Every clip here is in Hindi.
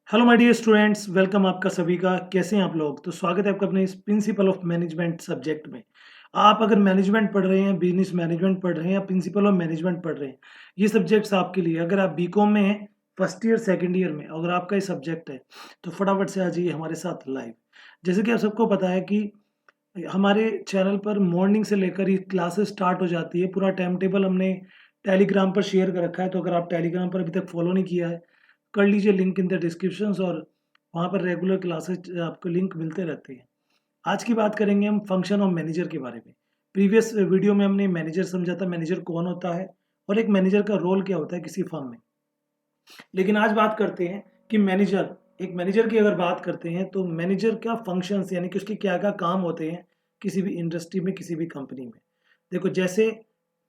Hello my dear students, welcome आपका सभी का। कैसे हैं आप लोग? तो स्वागत है आपका अपने इस प्रिंसिपल ऑफ मैनेजमेंट सब्जेक्ट में। आप अगर मैनेजमेंट पढ़ रहे हैं, बिजनेस मैनेजमेंट पढ़ रहे हैं या प्रिंसिपल ऑफ मैनेजमेंट पढ़ रहे हैं, ये सब्जेक्ट्स आपके लिए। अगर आप बीकॉम में हैं, फर्स्ट ईयर सेकंड ईयर में, अगर आपका ये सब्जेक्ट है तो फटाफट से आ जाइए हमारे साथ लाइव। जैसे कि आप सबको पता है कि हमारे चैनल पर मॉर्निंग से लेकर ही क्लासेस स्टार्ट हो जाती है। पूरा टाइम टेबल हमने टेलीग्राम पर शेयर कर रखा है, तो अगर आप टेलीग्राम पर अभी तक फॉलो नहीं किया है, कर लीजिए, लिंक इन द डिस्क्रिप्शंस। और वहाँ पर रेगुलर क्लासेस आपको लिंक मिलते रहते हैं। आज की बात करेंगे हम फंक्शन ऑफ मैनेजर के बारे में। प्रीवियस वीडियो में हमने मैनेजर समझा था, मैनेजर कौन होता है और एक मैनेजर का रोल क्या होता है किसी फर्म में। लेकिन आज बात करते हैं कि मैनेजर, एक मैनेजर की अगर बात करते हैं तो मैनेजर का फंक्शंस यानी कि उसके क्या क्या काम होते हैं किसी भी इंडस्ट्री में, किसी भी कंपनी में। देखो, जैसे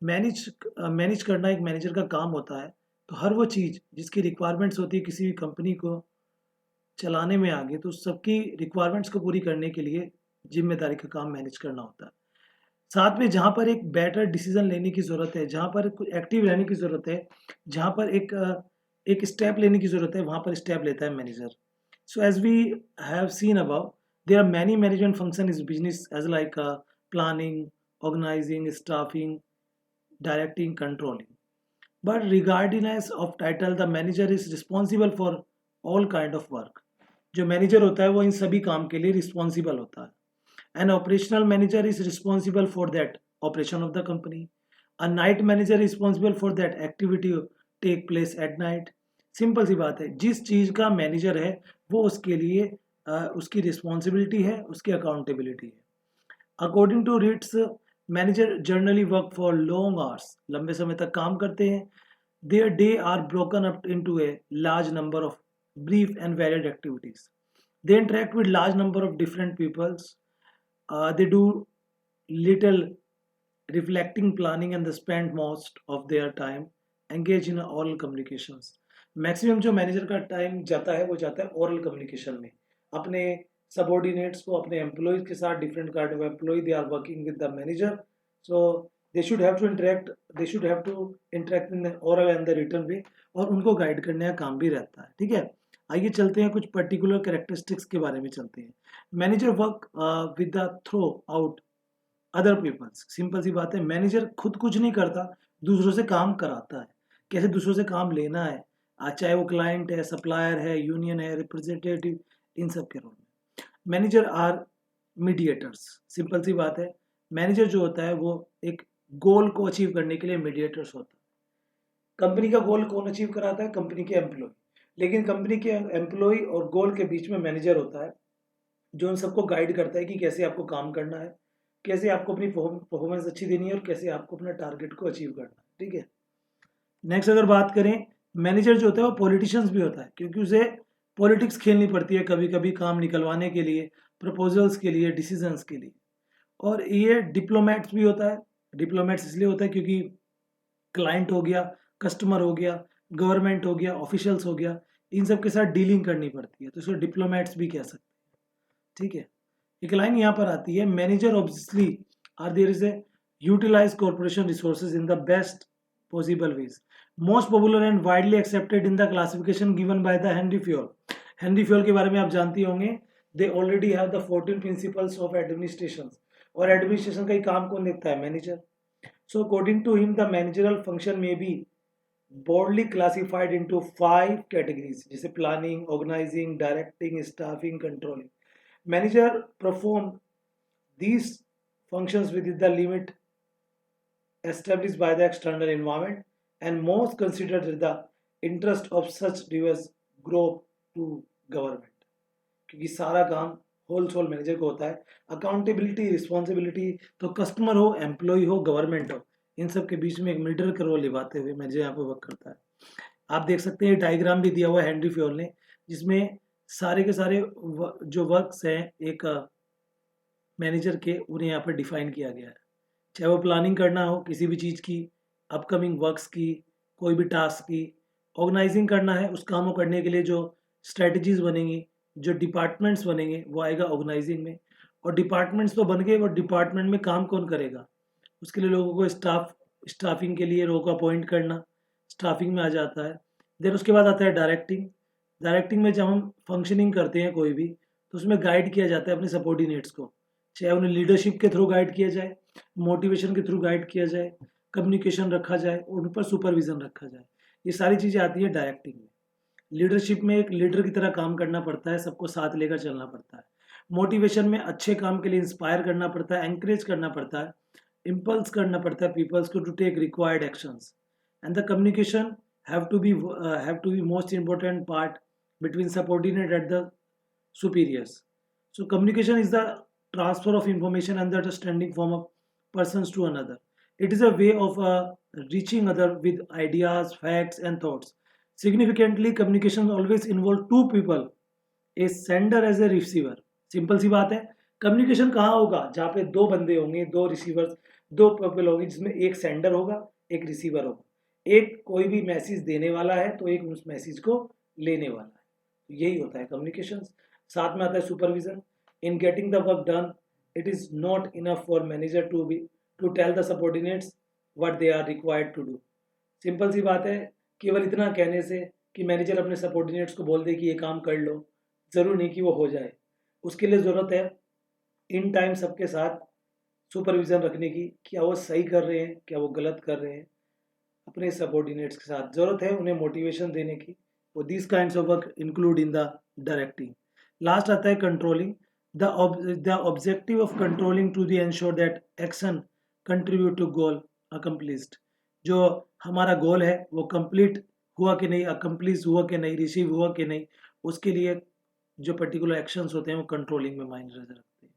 मैनेज मैनेज करना एक मैनेजर का काम होता है, तो हर वो चीज़ जिसकी रिक्वायरमेंट्स होती है किसी भी कंपनी को चलाने में आगे, तो सबकी रिक्वायरमेंट्स को पूरी करने के लिए जिम्मेदारी का काम मैनेज करना होता है। साथ में जहाँ पर एक बेटर डिसीजन लेने की ज़रूरत है, जहाँ पर कुछ एक्टिव रहने की ज़रूरत है, जहाँ पर एक स्टेप लेने की ज़रूरत है, वहाँ पर स्टेप लेता है manager. So as we have seen about, there are many management function is business as like planning, organising, staffing, directing, controlling. But regardless of title, the manager is responsible for all kind of work. जो मैनेजर होता है वो इन सभी काम के लिए रिस्पॉन्सिबल होता है। An operational manager is responsible for that operation of the company. A night manager responsible for that activity take place at night. Simple सी बात है, जिस चीज का मैनेजर है वो उसके लिए उसकी रिस्पॉन्सिबिलिटी है, उसकी अकाउंटेबिलिटी है। According to Ritz, manager generally work for long hours, लंबे समय तक काम करते हैं। Their day are broken up into a large number of brief and varied activities. They interact with large number of different peoples. They do little reflecting, planning, and they spend most of their time engaged in oral communications. Maximum जो मैनेजर का टाइम जाता है वो जाता है ओरल कम्युनिकेशन में, अपने सबॉर्डिनेट्स को, अपने एम्प्लॉयज के साथ, different kind of employee they are working with the manager, so they should have to interact, they should have to interact in the oral and the written way, और उनको गाइड करने का काम भी रहता है। ठीक है, आइए चलते हैं कुछ पर्टिकुलर कैरेक्टरिस्टिक्स के बारे में चलते हैं। Manager work with the throughout other peoples. Simple सी बात है, मैनेजर खुद कुछ नहीं करता, दूसरों से काम कराता है। कैसे दूसरों से काम लेना है, चाहे वो क्लाइंट है, सप्लायर है, यूनियन है, रिप्रेजेंटेटिव, इन सब के रोल में मैनेजर आर मीडिएटर्स। सिंपल सी बात है, मैनेजर जो होता है वो एक गोल को अचीव करने के लिए मीडिएटर्स होता है। कंपनी का गोल कौन अचीव कराता है? कंपनी के एम्प्लॉय। लेकिन कंपनी के एम्प्लॉय और गोल के बीच में मैनेजर होता है, जो उन सबको गाइड करता है कि कैसे आपको काम करना है, कैसे आपको अपनी परफॉर्मेंस अच्छी देनी है और कैसे आपको अपना टारगेट को अचीव करना है। ठीक है, नेक्स्ट अगर बात करें, मैनेजर जो होता है वो पॉलिटिशियंस भी होता है, क्योंकि उसे पॉलिटिक्स खेलनी पड़ती है कभी कभी काम निकलवाने के लिए, प्रपोजल्स के लिए, डिसीजंस के लिए। और ये डिप्लोमेट्स भी होता है। डिप्लोमेट्स इसलिए होता है क्योंकि क्लाइंट हो गया, कस्टमर हो गया, गवर्नमेंट हो गया, ऑफिशियल्स हो गया, इन सब के साथ डीलिंग करनी पड़ती है, तो इसको डिप्लोमेट्स भी कह सकते हैं। ठीक है, एक लाइन यहाँ पर आती है, manager obviously are there is a utilise corporation resources in the best possible ways. Most popular and widely accepted in the classification given by the Henry Fayol. Henry Fayol के बारे में आप जानते होंगे, they already have the 14 principles of administration. और एडमिनिस्ट्रेशन का ही काम कौन देखता है? Manager. So according to him, the managerial function may be broadly classified into 5 categories, जैसे planning, organizing, directing, staffing, controlling. Manager perform these functions within the limit established by the external environment and most considered the interest of such diverse group to government. क्योंकि सारा काम होल सोल मैनेजर को होता है। अकाउंटेबिलिटी, रिस्पॉन्सिबिलिटी तो कस्टमर हो, एम्प्लॉय हो, गवर्नमेंट हो, इन सब के बीच में एक मीडिएटर का रोल निभाते हुए मैनेजर यहाँ पे वर्क करता है। आप देख सकते हैं डायग्राम भी दिया हुआ है हेनरी फ्योल ने, जिसमें सारे के सारे जो वर्क्स हैं एक मैनेजर के, उन्हें यहाँ पर डिफाइन किया गया है। चाहे वो प्लानिंग करना हो किसी भी चीज़ की, अपकमिंग वर्क्स की, कोई भी टास्क की, ऑर्गेनाइजिंग करना है, उस काम को करने के लिए जो स्ट्रेटजीज बनेंगी, जो डिपार्टमेंट्स बनेंगे, वो आएगा ऑर्गेनाइजिंग में। और डिपार्टमेंट्स तो बन गए, और डिपार्टमेंट में काम कौन करेगा? उसके लिए लोगों को स्टाफिंग के लिए लोगों को अपॉइंट करना, स्टाफिंग में आ जाता है। देन उसके बाद आता है डायरेक्टिंग। डायरेक्टिंग में जब हम फंक्शनिंग करते हैं कोई भी, तो उसमें गाइड किया जाता है अपने सबॉर्डिनेट्स को, चाहे उन्हें लीडरशिप के थ्रू गाइड किया जाए, मोटिवेशन के थ्रू गाइड किया जाए, कम्युनिकेशन रखा जाए और उन पर सुपरविजन रखा जाए। ये सारी चीज़ें आती है डायरेक्टिंग में। लीडरशिप में एक लीडर की तरह काम करना पड़ता है, सबको साथ लेकर चलना पड़ता है। मोटिवेशन में अच्छे काम के लिए इंस्पायर करना पड़ता है, एंकरेज करना पड़ता है, इम्पल्स करना पड़ता है पीपल्स को to take required actions. And the communication have to be most important part between subordinate and the superiors. So communication is the transfer of information and the understanding from a persons to another. It is a way of reaching other with ideas, facts and thoughts. Significantly, communication always involve two people, a sender as a receiver. Simple सी बात है, कम्युनिकेशन कहाँ होगा? जहाँ पे दो बंदे होंगे, दो रिसीवर्स, दो पीपल होंगे, जिसमें एक सेंडर होगा, एक रिसीवर होगा। एक कोई भी मैसेज देने वाला है तो एक उस मैसेज को लेने वाला है। तो यही होता है कम्युनिकेशन। साथ में आता है supervision. In getting the work done, it is not enough for manager to tell the subordinates what they are required to do. Simple सी बात है, केवल इतना कहने से कि मैनेजर अपने सबॉर्डिनेट्स को बोल दे कि ये काम कर लो, जरूर नहीं कि वो हो जाए। उसके लिए ज़रूरत है इन टाइम सबके साथ सुपरविजन रखने की, क्या वो सही कर रहे हैं, क्या वो गलत कर रहे हैं। अपने सबॉर्डिनेट्स के साथ ज़रूरत है उन्हें मोटिवेशन देने की। वो this kinds of work include in the directing. Last आता है controlling. The objective of controlling to the ensure that action contribute to goal accomplished. जो हमारा गोल है वो कंप्लीट हुआ कि नहीं, अकम्प्लिश हुआ कि नहीं, रिसीव हुआ कि नहीं, उसके लिए जो पर्टिकुलर एक्शंस होते हैं वो कंट्रोलिंग में माइंड रखते हैं।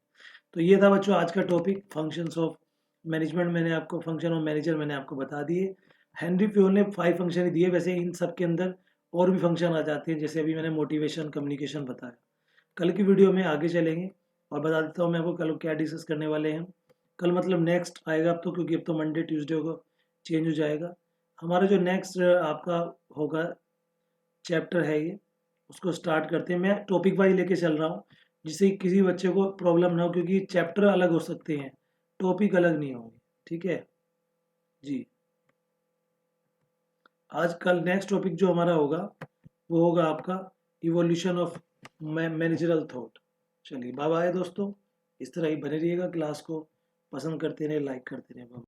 तो ये था बच्चों आज का टॉपिक, फंक्शंस ऑफ मैनेजमेंट। मैंने आपको फंक्शन ऑफ मैनेजर मैंने आपको बता दिए। हेनरी फ्योल ने 5 फंक्शन दिए, वैसे इन सब के अंदर और भी फंक्शन आ जाते हैं, जैसे अभी मैंने मोटिवेशन, कम्युनिकेशन बताया। कल की वीडियो में आगे चलेंगे और बता देता हूँ मैं आपको कल क्या डिस्कस करने वाले हैं। कल मतलब नेक्स्ट आएगा अब तो, क्योंकि अब तो मंडे ट्यूसडे को चेंज हो जाएगा। हमारा जो नेक्स्ट आपका होगा चैप्टर है ये, उसको स्टार्ट करते हैं। मैं टॉपिक वाइज लेके चल रहा हूँ जिससे किसी बच्चे को प्रॉब्लम ना हो, क्योंकि चैप्टर अलग हो सकते हैं, टॉपिक अलग नहीं होंगे। ठीक है जी। आज कल नेक्स्ट टॉपिक जो हमारा होगा वो होगा आपका इवोल्यूशन ऑफ मैनेजरल थॉट। चलिए बाय बाय दोस्तों, इस तरह ही बने रहिएगा, क्लास को पसंद करते रहे, लाइक करते रहे।